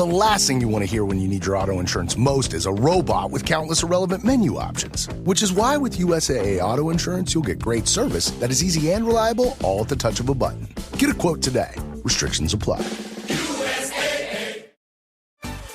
The last thing you want to hear when you need your auto insurance most is a robot with countless irrelevant menu options. Which is why with USAA Auto Insurance, you'll get great service that is easy and reliable, all at the touch of a button. Get a quote today. Restrictions apply.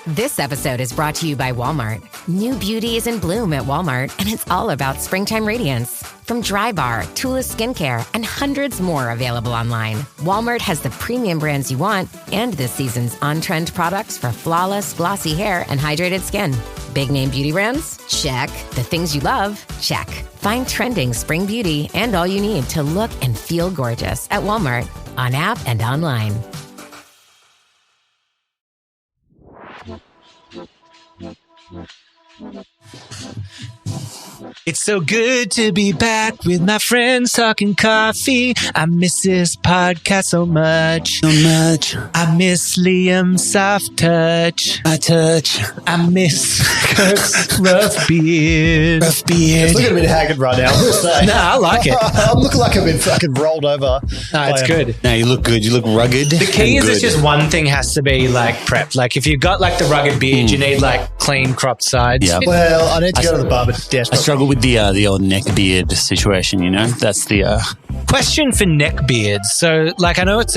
This episode is brought to you by Walmart. New beauty is in bloom at Walmart, and it's all about springtime radiance. From Drybar, Tula Skincare, and hundreds more available online, Walmart has the premium brands you want and this season's on-trend products for flawless, glossy hair and hydrated skin. Big name beauty brands? Check. The things you love? Check. Find trending spring beauty and all you need to look and feel gorgeous at Walmart, on app and online. It's so good to be back with my friends talking coffee. I miss this podcast so much. I miss Liam's soft touch. I miss Kirk's rough beard. It's looking a bit haggard right now, I will say. No, I like it. I'm looking like I've been fucking rolled over. No, it's good. No, you look good. You look rugged. The key is it's just one thing has to be like prepped. Like if you've got like the rugged beard, you need like clean cropped sides. Yeah. Well, I need to go to the barber desk. I struggle with the old neck beard situation, you know? That's the... Question for neck beards. So like I know it's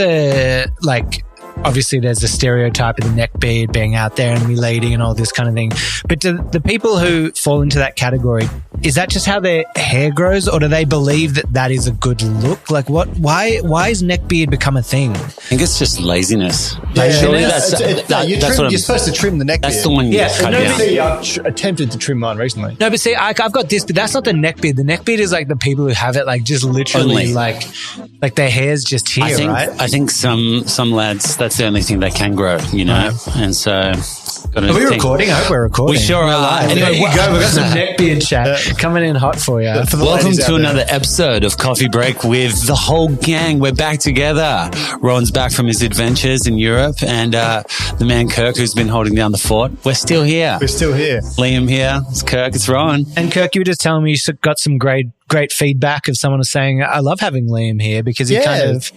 obviously there's a stereotype of the neck beard being out there and relating and all this kind of thing. But do the people who fall into that category, is that just how their hair grows, or do they believe that that is a good look? Like why has neck beard become a thing? I think it's just laziness. Surely You're you're supposed to trim the neck beard. That's the one you cut down. See, I attempted to trim mine recently. No, but see, I've got this, but that's not the neck beard. The neck beard is like the people who have it like just literally like their hair's just here, right? I think some lads, that's the only thing they can grow, you know? Right. And so... Are we recording? I hope we're recording. We sure are. Anyway, there you go. We've got some neck beard chat coming in hot for you. Welcome to another episode of Coffee Break with the whole gang. We're back together. Rohan's back from his adventures in Europe, and the man Kirk, who's been holding down the fort. We're still here. Liam here. It's Kirk. It's Rohan. And Kirk, you were just telling me you got some great feedback of someone was saying, I love having Liam here because he kind of...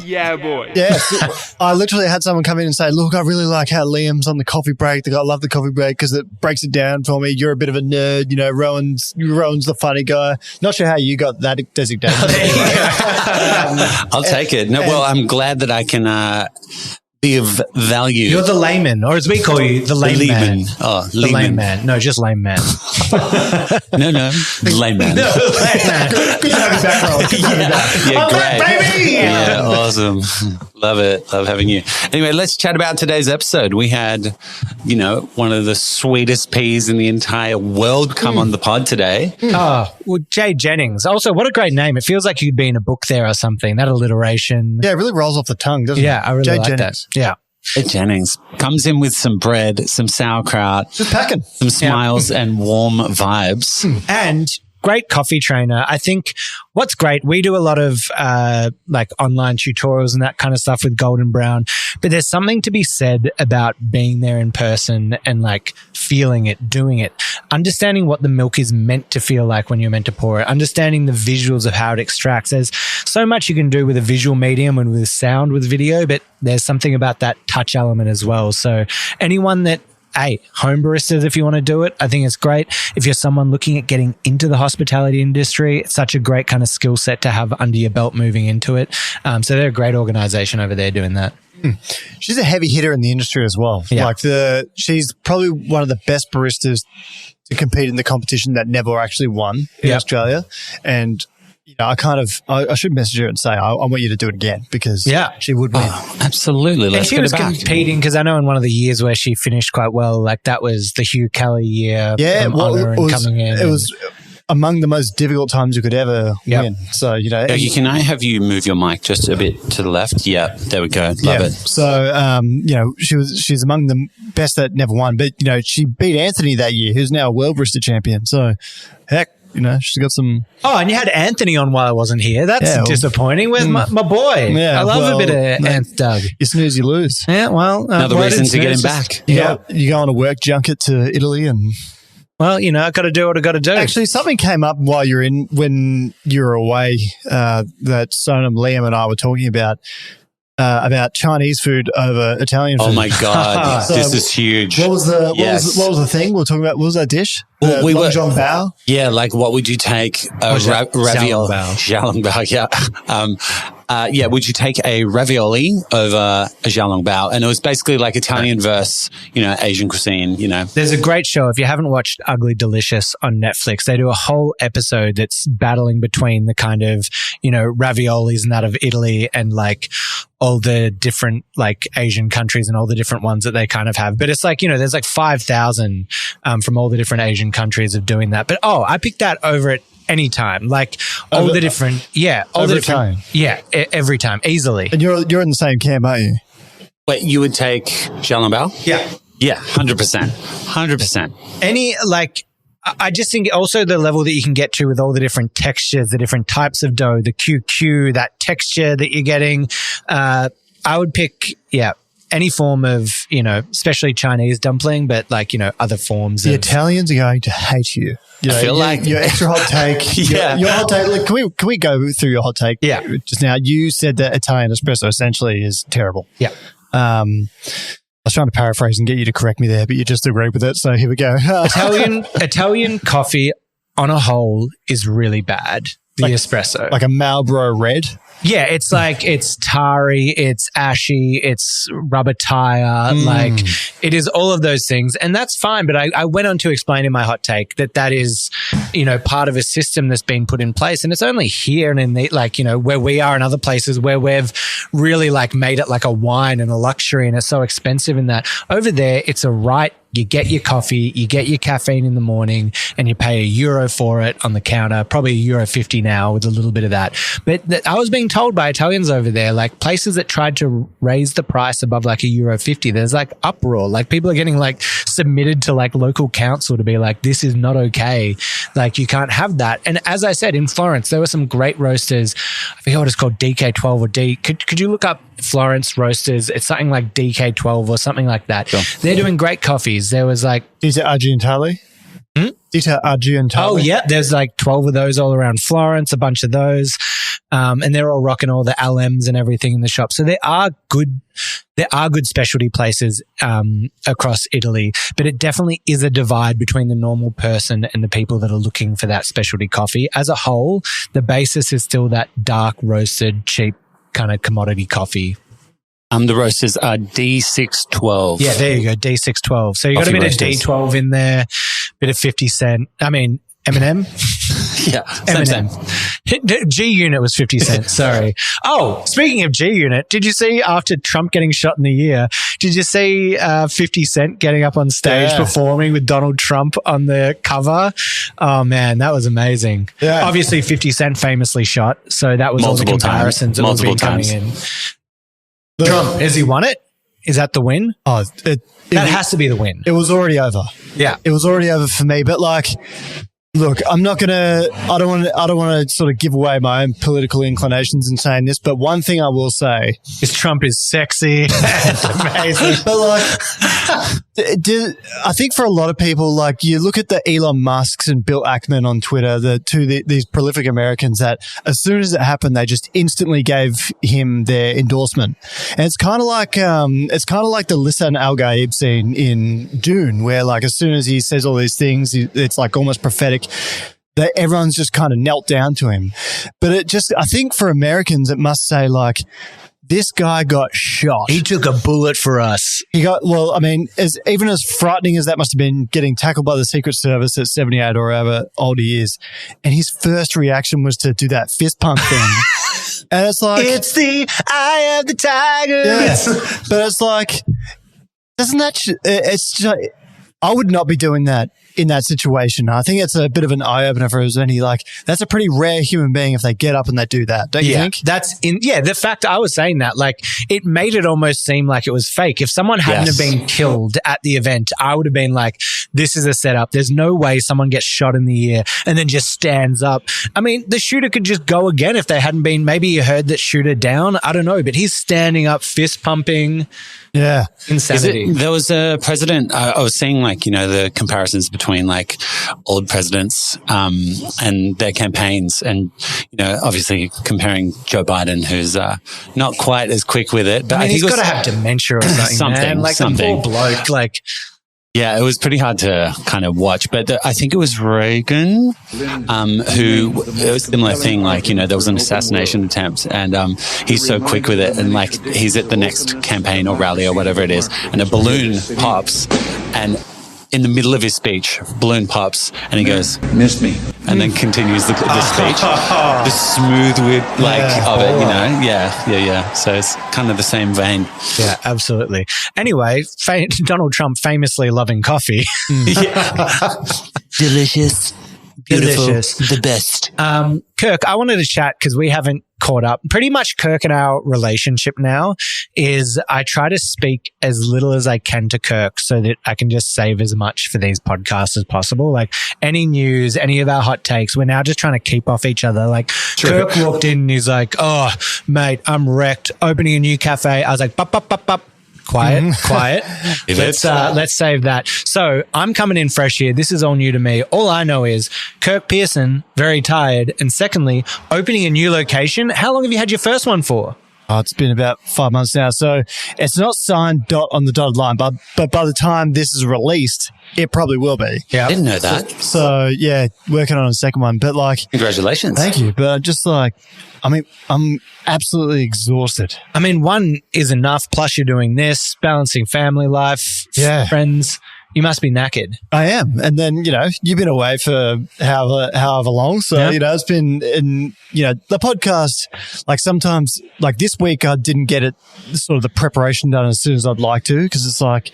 yeah, boy. Yes. I literally had someone come in and say, look, I really like how Liam's on the coffee break. I love the coffee break because it breaks it down for me. You're a bit of a nerd. You know, Rohan's the funny guy. Not sure how you got that designation. I'll take it. No, well, I'm glad that I can be of value. You're the layman, or as we call you, the lame man. Oh, the lame man. No, just lame man. No, lame man. No, lame man. Good to have you back, Rohan. Yeah, great. Baby! Yeah, awesome. Love it. Love having you. Anyway, let's chat about today's episode. We had, one of the sweetest peas in the entire world come on the pod today. Oh, well, Jade Jennings. Also, what a great name. It feels like you'd be in a book there or something. That alliteration. Yeah, it really rolls off the tongue, doesn't it? Yeah, I really Jade like Jennings. that. Yeah. Jade Jennings comes in with some bread, some sauerkraut, just packing, some smiles and warm vibes. And great coffee trainer. I think what's great, we do a lot of like online tutorials and that kind of stuff with Golden Brown, but there's something to be said about being there in person and like feeling it, doing it, understanding what the milk is meant to feel like when you're meant to pour it, understanding the visuals of how it extracts. There's so much you can do with a visual medium and with sound with video, but there's something about that touch element as well. So anyone that home baristas, if you want to do it, I think it's great. If you're someone looking at getting into the hospitality industry, it's such a great kind of skill set to have under your belt moving into it. So they're a great organization over there doing that. She's a heavy hitter in the industry as well. Yeah. She's probably one of the best baristas to compete in the competition that never actually won in Australia. And I should message her and say, I want you to do it again because she would win. Oh, absolutely. Let's and she was competing because I know in one of the years where she finished quite well, like that was the Hugh Kelly year. Yeah, coming in. It was among the most difficult times you could ever win. So, can I have you move your mic just a bit to the left? Yeah, there we go. Love it. So, she's among the best that never won, but, she beat Anthony that year, who's now a world barista champion. So, heck, she's got some... Oh, and you had Anthony on while I wasn't here. That's disappointing. Where's my boy? Yeah, I love a bit of Doug. You snooze, you lose. Yeah, well... Another reason to get him back. You go on a work junket to Italy and... Well, I got to do what I got to do. Actually, something came up when you were away that Sonam, Liam and I were talking about. about Chinese food over Italian food. Oh my God, So this is huge. What was the thing we were talking about? What was that dish? Well, Long John Bao? Yeah, like what would you take a ravioli? Xiaolongbao, yeah. Would you take a ravioli over a xiaolongbao? And it was basically like Italian versus, Asian cuisine, There's a great show. If you haven't watched Ugly Delicious on Netflix, they do a whole episode that's battling between the kind of, raviolis and that of Italy and like all the different like Asian countries and all the different ones that they kind of have. But it's like, there's like 5,000 from all the different Asian countries of doing that. But I picked that over at any time. Like all the different, every time, easily. And you're in the same camp, aren't you? Wait, you would take xiaolongbao? Yeah, 100%. Any like, I just think also the level that you can get to with all the different textures, the different types of dough, the QQ, that texture that you're getting. I would pick, any form of, especially Chinese dumpling, but like, other forms. The Italians are going to hate you. I feel like your extra hot take. Your hot take. Like, can we go through your hot take? Yeah. Just now, you said that Italian espresso essentially is terrible. Yeah. I was trying to paraphrase and get you to correct me there, but you just agreed with it. So here we go. Italian coffee on a whole is really bad. The espresso. Like a Marlboro Red? Yeah, it's like, it's tarry, it's ashy, it's rubber tire, like it is all of those things. And that's fine. But I went on to explain in my hot take that is, part of a system that's been put in place. And it's only here and in the, like, where we are and other places where we've really like made it like a wine and a luxury and it's so expensive in that. Over there, it's a right. You get your coffee, you get your caffeine in the morning, and you pay €1 for it on the counter, probably €1.50 now with a little bit of that. But I was being told by Italians over there, like places that tried to raise the price above like €1.50, there's like uproar. Like people are getting like submitted to like local council to be like, this is not okay. Like you can't have that. And as I said, in Florence, there were some great roasters. I forget what it's called, DK12 or D. Could you look up Florence roasters? It's something like DK12 or something like that. Sure. They're doing great coffees. There was like Dita Argentale. Dita Argentale. Oh yeah, there's like 12 of those all around Florence, a bunch of those, and they're all rocking all the LMs and everything in the shop. So there are good specialty places across Italy, but it definitely is a divide between the normal person and the people that are looking for that specialty coffee. As a whole, the basis is still that dark roasted, cheap kind of commodity coffee. The roasters are D612. Yeah, there you go, D612. So you got a bit roasters. Of D12 in there, bit of 50 Cent. I mean, Eminem. Yeah, Eminem. G Unit was 50 Cent. Sorry. Oh, speaking of G Unit, did you see after Trump getting shot in the ear? Did you see 50 Cent getting up on stage performing with Donald Trump on the cover? Oh man, that was amazing. Yeah. Obviously, 50 Cent famously shot, so that was multiple all the comparisons times. That was coming in. Trump, has he won it? Is that the win? Oh, that has to be the win. It was already over. Yeah, it was already over for me. But like, look, I don't want to sort of give away my own political inclinations in saying this, but one thing I will say is Trump is sexy and amazing. But like, I think for a lot of people, like you look at the Elon Musks and Bill Ackman on Twitter, these prolific Americans that as soon as it happened, they just instantly gave him their endorsement. And it's kind of like the Lisan Al Gaib scene in Dune, where like as soon as he says all these things, it's like almost prophetic. That everyone's just kind of knelt down to him. But I think for Americans, it must say like, this guy got shot. He took a bullet for us. Even as frightening as that must have been, getting tackled by the Secret Service at 78 or however old he is. And his first reaction was to do that fist pump thing. And it's like, it's the eye of the tiger. Yes. But it's like, doesn't that, it's just, I would not be doing that in that situation. I think it's a bit of an eye-opener for any, like, that's a pretty rare human being if they get up and they do that, don't you think? The fact I was saying that, like, it made it almost seem like it was fake. If someone hadn't have been killed at the event, I would have been like, this is a setup. There's no way someone gets shot in the ear and then just stands up. I mean, the shooter could just go again if they hadn't been, maybe you heard that shooter down. I don't know, but he's standing up, fist pumping. Yeah. Insanity. There was a president, I was seeing like, the comparisons between between like old presidents and their campaigns, and obviously comparing Joe Biden, who's not quite as quick with it, but I think he's got to have dementia or something. Man. Like something. The poor bloke, like. Yeah, it was pretty hard to kind of watch, but I think it was Reagan, who, it was a similar thing, like, there was an assassination attempt, and he's so quick with it, and like, he's at the next campaign or rally or whatever it is, and a balloon pops, and in the middle of his speech, balloon pops, and he goes, "Missed me," and then continues the speech. The smooth wit, of it, Yeah. So it's kind of the same vein. Yeah, absolutely. Anyway, Donald Trump famously loving coffee. Delicious. Beautiful. Delicious. The best. Kirk, I wanted to chat because we haven't caught up. Pretty much Kirk and our relationship now is I try to speak as little as I can to Kirk so that I can just save as much for these podcasts as possible. Like any news, any of our hot takes, we're now just trying to keep off each other. Like Kirk walked in and he's like, "Oh, mate, I'm wrecked. Opening a new cafe." I was like, "Bup. Quiet. Let's save that." So I'm coming in fresh here. This is all new to me. All I know is Kirk Pearson, very tired. And secondly, opening a new location. How long have you had your first one for? Oh, it's been about 5 months now. So it's not signed on the dotted line, but by the time this is released, it probably will be. Yeah. I didn't know that. So yeah, working on a second one, but like. Congratulations. Thank you. But just like, I'm absolutely exhausted. One is enough. Plus you're doing this, balancing family life, friends. You must be knackered. I am. And then, you've been away for however long. So, it's been, the podcast, like sometimes, like this week, I didn't get sort of the preparation done as soon as I'd like to, because it's like,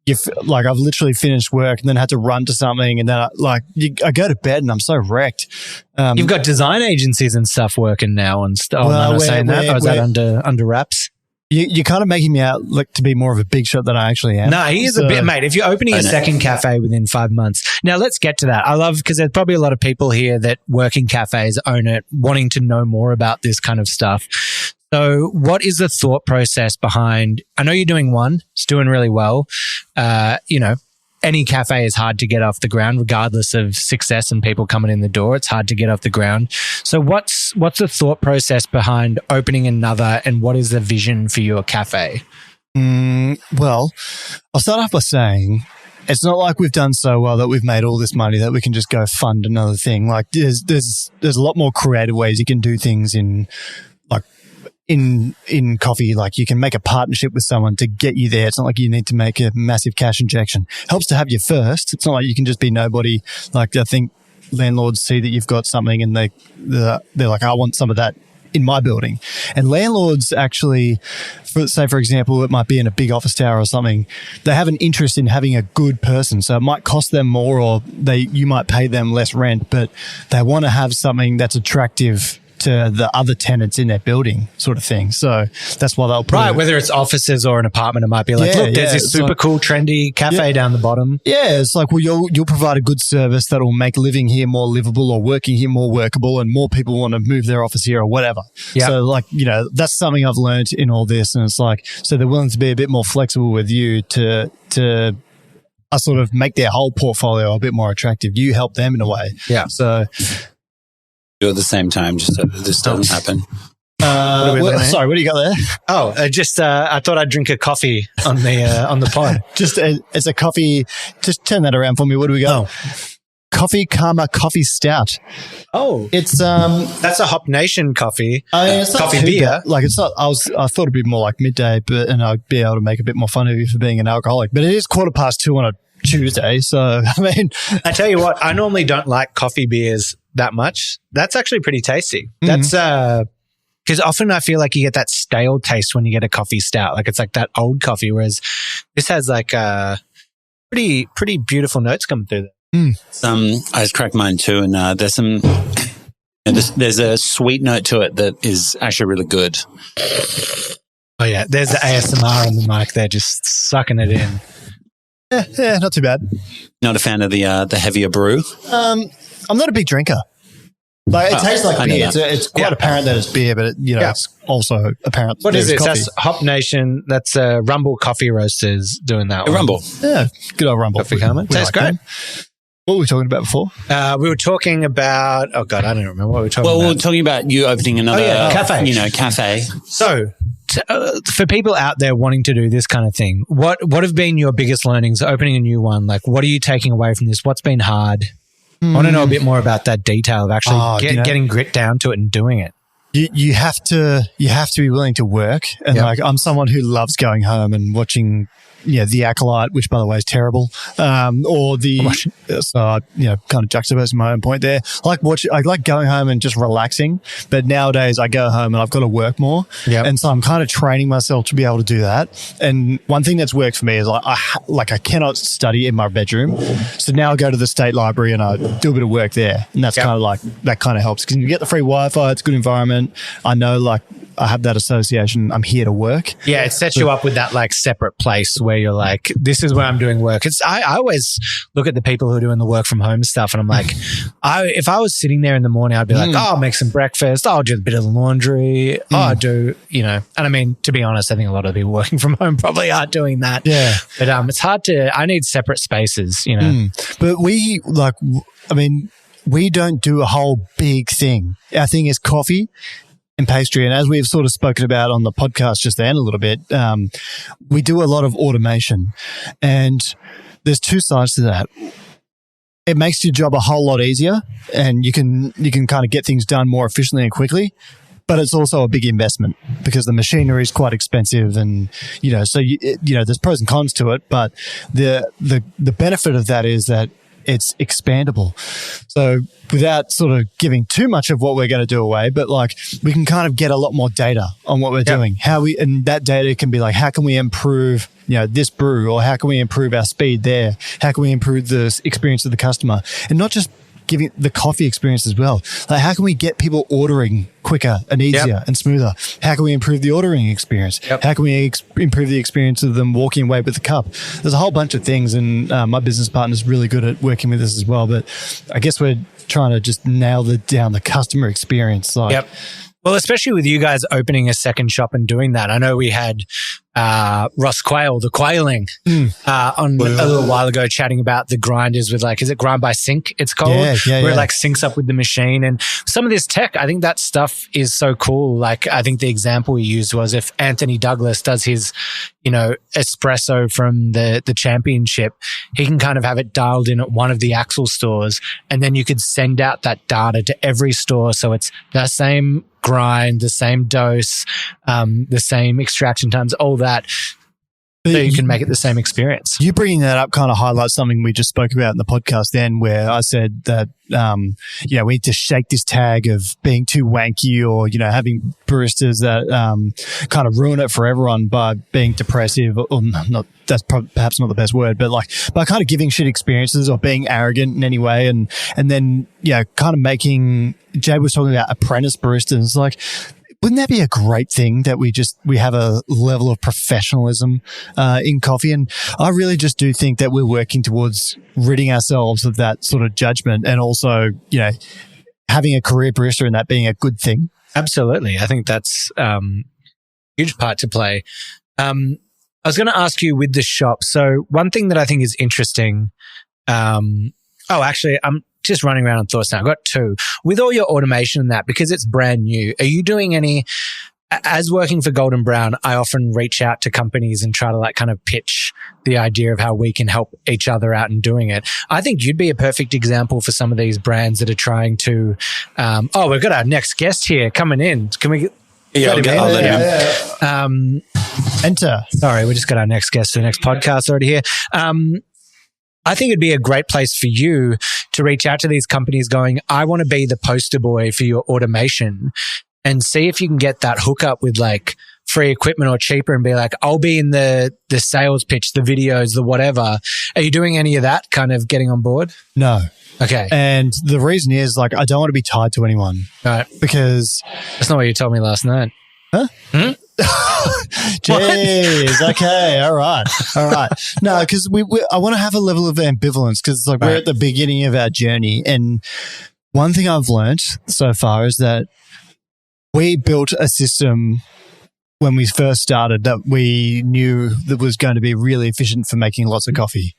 I've literally finished work and then had to run to something. And then I go to bed and I'm so wrecked. You've got design agencies and stuff working now and stuff. Well, is that under wraps? You're kind of making me out look to be more of a big shot than I actually am. No, he is a bit, mate. If you're opening a second cafe within 5 months. Now, let's get to that. I love, because there's probably a lot of people here that work in cafes, own it, wanting to know more about this kind of stuff. So what is the thought process behind, I know you're doing one, it's doing really well. Any cafe is hard to get off the ground, regardless of success and people coming in the door. It's hard to get off the ground. So what's the thought process behind opening another, and what is the vision for your cafe? Well, I'll start off by saying it's not like we've done so well that we've made all this money that we can just go fund another thing. Like there's a lot more creative ways you can do things in coffee. Like you can make a partnership with someone to get you there. It's not like you need to make a massive cash injection. Helps to have you first. It's not like you can just be nobody. Like I think landlords see that you've got something and they're like, "I want some of that in my building." And landlords actually, for example, it might be in a big office tower or something, they have an interest in having a good person. So it might cost them more, or you might pay them less rent, but they want to have something that's attractive to the other tenants in their building, sort of thing. So that's why they'll put whether it's offices or an apartment, it might be like, look, there's this super cool, trendy cafe down the bottom. Yeah, it's like, well, you'll provide a good service that will make living here more livable or working here more workable, and more people want to move their office here or whatever. Yep. So that's something I've learned in all this, and it's like, so they're willing to be a bit more flexible with you to sort of make their whole portfolio a bit more attractive. You help them in a way. Yeah. So do at the same time, just so this doesn't happen. Sorry, what do you got there? Oh, I thought I'd drink a coffee on the pod. It's a coffee. Just turn that around for me. What do we got? Oh. Coffee Karma Coffee Stout. Oh, it's that's a Hop Nation coffee. It's not coffee beer. Like it's not. I thought it'd be more like midday, and I'd be able to make a bit more fun of you for being an alcoholic. But it is 2:15 on a Tuesday, so I tell you what, I normally don't like coffee beers that much. That's actually pretty tasty. That's because often I feel like you get that stale taste when you get a coffee stout. Like it's like that old coffee, whereas this has like pretty beautiful notes coming through there. I just cracked mine too, and there's some. There's a sweet note to it that is actually really good. Oh yeah, there's the ASMR on the mic there, just sucking it in. Yeah, not too bad. Not a fan of the heavier brew. I'm not a big drinker. Like it tastes like beer. It's quite apparent that it's beer, but it's also apparent. What is it? That's Hop Nation. That's Rumble Coffee Roasters doing that. Rumble. Yeah, good old Rumble. Coffee Karma. Tastes great. What were we talking about before? We were talking about, oh God, I don't remember what we were talking about. Well, we were talking about you opening another cafe. Cafe. So for people out there wanting to do this kind of thing, what have been your biggest learnings opening a new one? Like, what are you taking away from this? What's been hard? I want to know a bit more about that detail of actually getting grit down to it and doing it. You have to be willing to work. And like, I'm someone who loves going home and watching, The Acolyte, which by the way is terrible. Kind of juxtaposing my own point there. I like going home and just relaxing. But nowadays I go home and I've got to work more. Yep. And so I'm kind of training myself to be able to do that. And one thing that's worked for me is I cannot study in my bedroom. So now I go to the state library and I do a bit of work there. And that's kind of like, that kind of helps because you get the free Wi-Fi. It's a good environment. I know I have that association. I'm here to work. Yeah, it sets you up with that like separate place where you're like, this is where I'm doing work. I always look at the people who are doing the work from home stuff and I'm like, if I was sitting there in the morning, I'd be like, I'll make some breakfast. I'll do a bit of the laundry. I'll do, and I mean, to be honest, I think a lot of people working from home probably are doing that. Yeah. But it's hard I need separate spaces, But we don't do a whole big thing. Our thing is coffee and pastry. And as we've sort of spoken about on the podcast just then a little bit, we do a lot of automation. And there's two sides to that. It makes your job a whole lot easier and you can kind of get things done more efficiently and quickly. But it's also a big investment because the machinery is quite expensive and, so, there's pros and cons to it. But the benefit of that is that it's expandable. So without sort of giving too much of what we're going to do away, but we can kind of get a lot more data on what we're doing. And that data can be how can we improve, this brew, or how can we improve our speed there? How can we improve the experience of the customer? And not just giving the coffee experience as well. How can we get people ordering quicker and easier and smoother? How can we improve the ordering experience? How can we improve the experience of them walking away with the cup? There's a whole bunch of things, and my business partner is really good at working with this as well. But I guess we're trying to just nail down the customer experience. Well, especially with you guys opening a second shop and doing that. I know we had Ross Quayle, the Quailing, on a little while ago chatting about the grinders with is it grind by sync it's called? Where it syncs up with the machine. And some of this tech, I think that stuff is so cool. I think the example we used was if Anthony Douglas does his, espresso from the championship, he can kind of have it dialed in at one of the Axel stores and then you could send out that data to every store. So it's the same grind, the same dose, the same extraction times, all that. So you can make it the same experience. You bringing that up kind of highlights something we just spoke about in the podcast then, where I said that, we need to shake this tag of being too wanky or, having baristas that kind of ruin it for everyone by being depressive or not. That's perhaps not the best word, but by kind of giving shit experiences or being arrogant in any way. And then, kind of making, Jade was talking about apprentice baristas. Wouldn't that be a great thing that we have a level of professionalism in coffee? And I really just do think that we're working towards ridding ourselves of that sort of judgment and also, having a career barista and that being a good thing. Absolutely. I think that's a huge part to play. I was going to ask you with the shop. So one thing that I think is interesting, actually, I'm just running around on thoughts now. I've got two. With all your automation and that, because it's brand new, are you doing any, as working for Golden Brown, I often reach out to companies and try to kind of pitch the idea of how we can help each other out in doing it. I think you'd be a perfect example for some of these brands that are trying to, we've got our next guest here coming in. Can we I'll let him. Enter. Sorry, we just got our next guest for the next podcast already here. I think it'd be a great place for you to reach out to these companies going, I want to be the poster boy for your automation, and see if you can get that hookup with free equipment or cheaper and be like, I'll be in the sales pitch, the videos, the whatever. Are you doing any of that kind of getting on board? No. Okay. And the reason is I don't want to be tied to anyone. Right. Because that's not what you told me last night. Huh? Jeez. Okay. All right. No, because I want to have a level of ambivalence because we're at the beginning of our journey. And one thing I've learned so far is that we built a system when we first started that we knew that was going to be really efficient for making lots of coffee.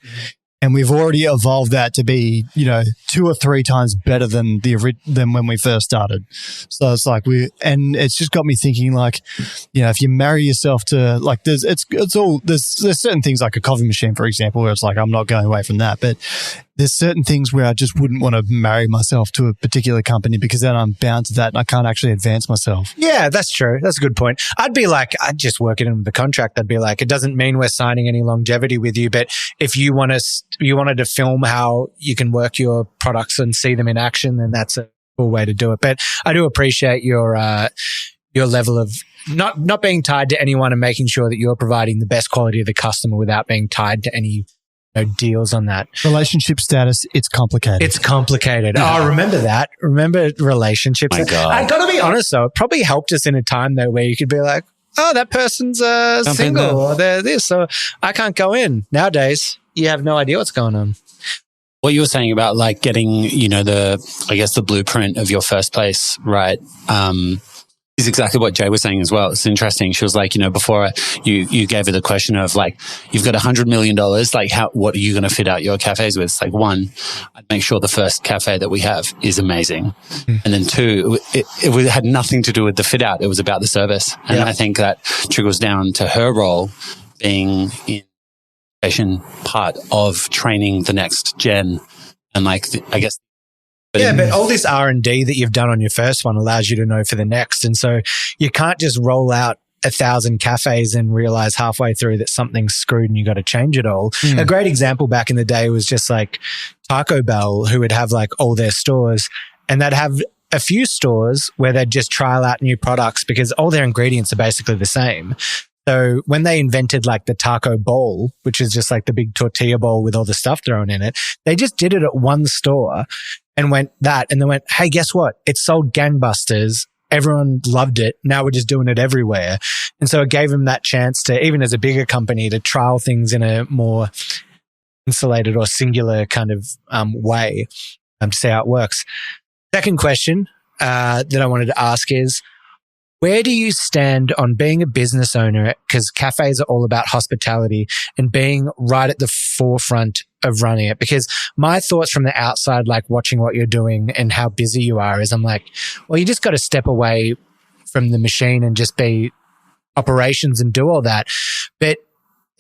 And we've already evolved that to be, 2 or 3 times better than when we first started. So it's like and it's just got me thinking, like, if you marry yourself to, like, there's certain things like a coffee machine, for example, where it's like, I'm not going away from that. But there's certain things where I just wouldn't want to marry myself to a particular company, because then I'm bound to that and I can't actually advance myself. Yeah, that's true. That's a good point. I'd just work it in the contract. I'd be like, it doesn't mean we're signing any longevity with you, but if you wanted to film how you can work your products and see them in action, then that's a cool way to do it. But I do appreciate your level of not being tied to anyone and making sure that you're providing the best quality to the customer without being tied to any deals on that. Relationship status, it's complicated. It's complicated. Oh, remember that. Remember relationships. My God. I got to be honest though, it probably helped us in a time though where you could be like, oh, that person's single or they're this, so I can't go in. Nowadays, you have no idea what's going on. What you were saying about like getting, the blueprint of your first place, right? Is exactly what Jade was saying as well. It's interesting. She was like, before you gave her the question of like, you've got $100 million, like what are you going to fit out your cafes with? It's like, 1, I'd make sure the first cafe that we have is amazing. And then 2, it had nothing to do with the fit out. It was about the service. And I think that trickles down to her role being in part of training the next gen. And like, I guess, but all this R&D that you've done on your first one allows you to know for the next. And so you can't just roll out 1,000 cafes and realize halfway through that something's screwed and you got to change it all. A great example back in the day was just like Taco Bell, who would have like all their stores, and they'd have a few stores where they'd just trial out new products because all their ingredients are basically the same. So when they invented like the taco bowl, which is just like the big tortilla bowl with all the stuff thrown in it, they just did it at one store and they went, hey, guess what? It sold gangbusters. Everyone loved it. Now we're just doing it everywhere. And so it gave them that chance to, even as a bigger company, to trial things in a more insulated or singular kind of way to see how it works. Second question that I wanted to ask is, where do you stand on being a business owner? Because cafes are all about hospitality and being right at the forefront of running it. Because my thoughts from the outside, like watching what you're doing and how busy you are, is I'm like, well, you just got to step away from the machine and just be operations and do all that. But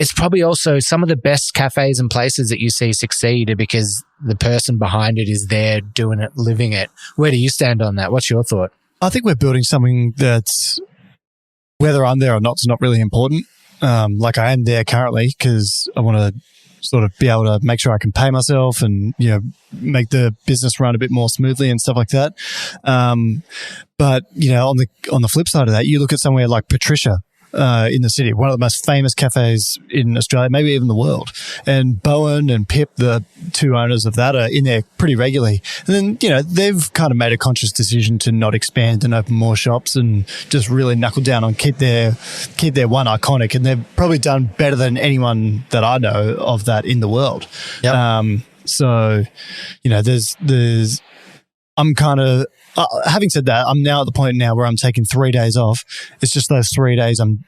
it's probably also some of the best cafes and places that you see succeed are because the person behind it is there doing it, living it. Where do you stand on that? What's your thought? I think we're building something that's, whether I'm there or not, is not really important. Like I am there currently because I want to sort of be able to make sure I can pay myself and, make the business run a bit more smoothly and stuff like that. But, on the flip side of that, you look at somewhere like Patricia, in the city, one of the most famous cafes in Australia, maybe even the world. And Bowen and Pip, the 2 owners of that, are in there pretty regularly. And then, they've kind of made a conscious decision to not expand and open more shops and just really knuckle down on keep their one iconic. And they've probably done better than anyone that I know of that in the world. Yep. So, there's I'm kind of, having said that, I'm now at the point now where I'm taking 3 days off. It's just those 3 days I'm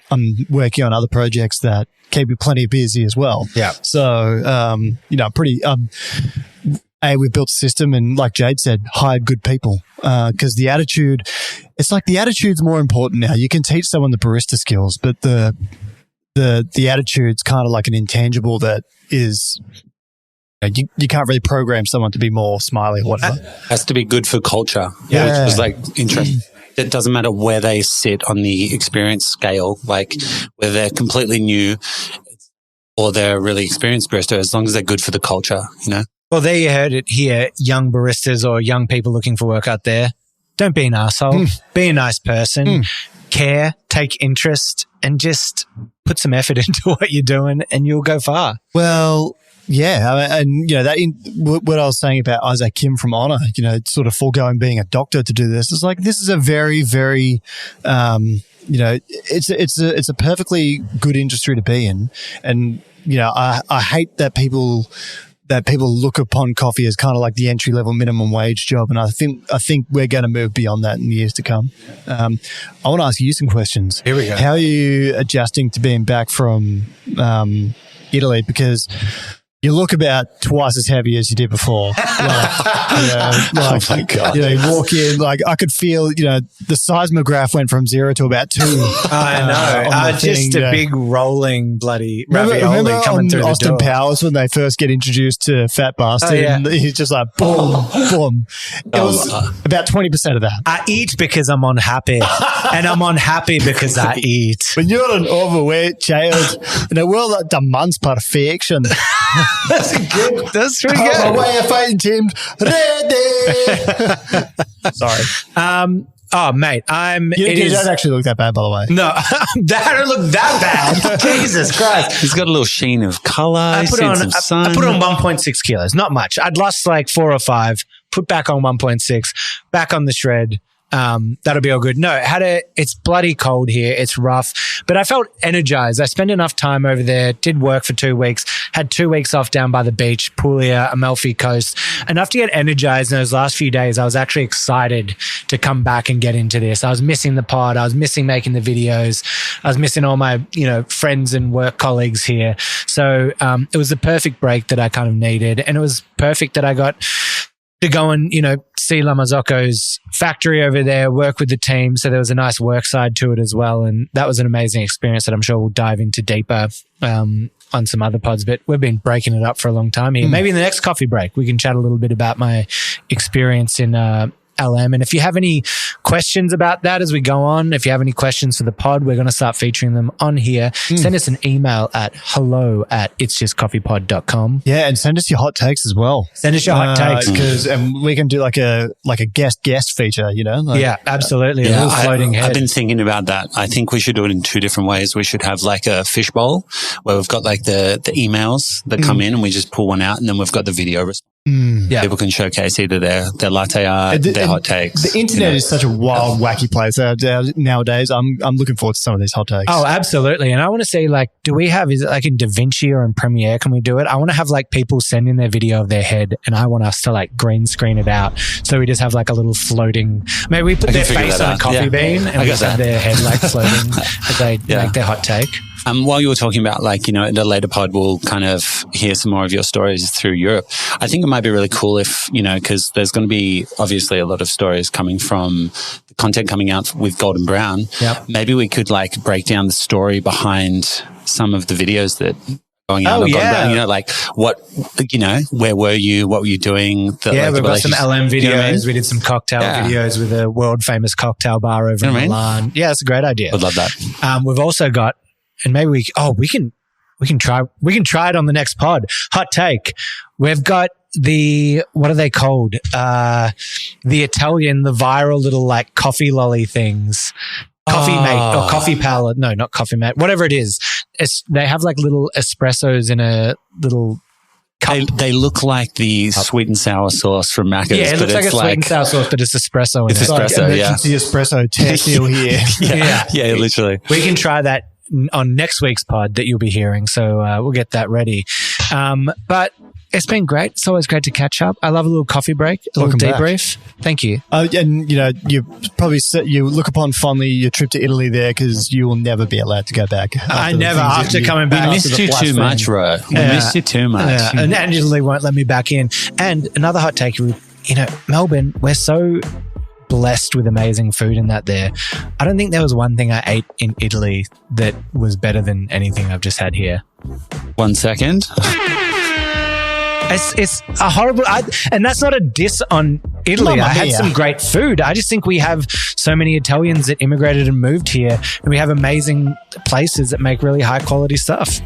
working on other projects that keep me plenty busy as well. Yeah. So, we've built a system and, like Jade said, hired good people. Because the attitude, it's like the attitude's more important now. You can teach someone the barista skills, but the attitude's kind of like an intangible that is, you can't really program someone to be more smiley or whatever. It has to be good for culture. Yeah. Which was like interesting. It doesn't matter where they sit on the experience scale, like whether they're completely new or they're a really experienced barista, as long as they're good for the culture, Well, there you heard it here, young baristas or young people looking for work out there. Don't be an asshole. Be a nice person. Care, take interest, and just put some effort into what you're doing and you'll go far. Well, yeah, and what I was saying about Isaac Kim from Honor, sort of foregoing being a doctor to do this, is like, this is a very, very, it's a perfectly good industry to be in, and I hate that people look upon coffee as kind of like the entry level minimum wage job, and I think we're going to move beyond that in the years to come. I want to ask you some questions. Here we go. How are you adjusting to being back from Italy? Because you look about twice as heavy as you did before. Oh my God. You walk in, I could feel, the seismograph went from 0 to about 2. I know. Just a big rolling bloody ravioli remember coming through Austin the door. Powers when they first get introduced to Fat Bastard? And he's just like, boom, boom. It was about 20% of that. I eat because I'm unhappy. And I'm unhappy because I eat. When you're an overweight child in a world that demands perfection. That's good. That's pretty good. Oh, away a fighting team. Ready. Sorry. Oh, mate, You don't actually look that bad, by the way. No, that don't look that bad. Jesus Christ. He's got a little sheen of color. I put on 1.6 kilos. Not much. I'd lost like 4 or 5, put back on 1.6, back on the shred. That'll be all good. No, it's bloody cold here. It's rough, but I felt energized. I spent enough time over there, did work for 2 weeks, had 2 weeks off down by the beach, Puglia, Amalfi Coast, enough to get energized in those last few days. I was actually excited to come back and get into this. I was missing the pod. I was missing making the videos. I was missing all my, friends and work colleagues here. So, it was the perfect break that I kind of needed. And it was perfect that I got to go and, see La Marzocco's factory over there, work with the team. So there was a nice work side to it as well. And that was an amazing experience that I'm sure we'll dive into deeper on some other pods. But we've been breaking it up for a long time here. Maybe in the next coffee break, we can chat a little bit about my experience in LM. And if you have any questions about that as we go on, if you have any questions for the pod, we're going to start featuring them on here. Send us an email at hello@itsjustcoffeepod.com. Yeah, and send us your hot takes as well. Send us your hot takes. Because we can do like a guest feature, Yeah, absolutely. Yeah, a little floating head. I've been thinking about that. I think we should do it in 2 different ways. We should have like a fishbowl where we've got like the emails that come in and we just pull one out, and then we've got the video response. Yeah. People can showcase either their latte art, their hot takes. The internet is such a wild, wacky place nowadays. I'm looking forward to some of these hot takes. Oh, absolutely. And I want to say, is it like in DaVinci or in Premiere? Can we do it? I want to have like people send in their video of their head, and I want us to like green screen it out. So we just have like a little floating, maybe we put their face on a coffee bean and we just have their head like floating as they make their hot take. While you were talking about in the later pod, we'll kind of hear some more of your stories through Europe. I think it might be really cool if, because there's going to be obviously a lot of stories coming from the content coming out with Golden Brown. Yep. Maybe we could break down the story behind some of the videos that going out on Golden Brown. Where were you? What were you doing? We've got some LM videos. You know what I mean? We did some cocktail videos with a world famous cocktail bar over in Milan. Yeah, that's a great idea. I'd love that. We've also got, and maybe we can try it on the next pod. Hot take. We've got what are they called? The viral little coffee lolly things. Coffee mate or coffee palette. No, not coffee mate. Whatever it is. They have little espressos in a little cup. They look like the sweet and sour sauce from Macca's. Yeah, it looks like a sweet and sour sauce, but it's espresso in it. It's espresso, emergency espresso test deal here. Yeah, literally. We can try that on next week's pod that you'll be hearing. So we'll get that ready. But it's been great. It's always great to catch up. I love a little coffee break, a little debrief. Thank you. And you probably you look upon fondly your trip to Italy there because you will never be allowed to go back. After coming back. We missed you too much, Ro. We missed you too much. Yeah. And Angela won't let me back in. And another hot take, Melbourne, we're so blessed with amazing food in that there. I don't think there was one thing I ate in Italy that was better than anything I've just had here. 1 second. It's a horrible, and that's not a diss on Italy. I had some great food. I just think we have so many Italians that immigrated and moved here, and we have amazing places that make really high quality stuff.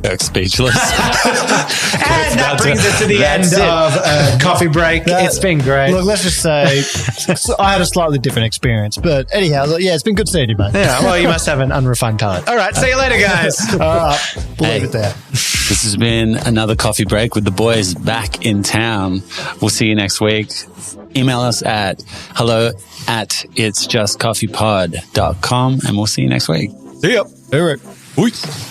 Kirk's speechless. And that brings us to the end of Coffee Break. It's been great. Look, let's just say I had a slightly different experience. But anyhow, it's been good seeing you, mate. Yeah, well, you must have an unrefined palate. All right, see you later, guys. All right, we'll leave it there. This has been another Coffee Break with the boys back in town. We'll see you next week. Email us at hello@itsjustcoffeepod.com and we'll see you next week. See ya. Peace.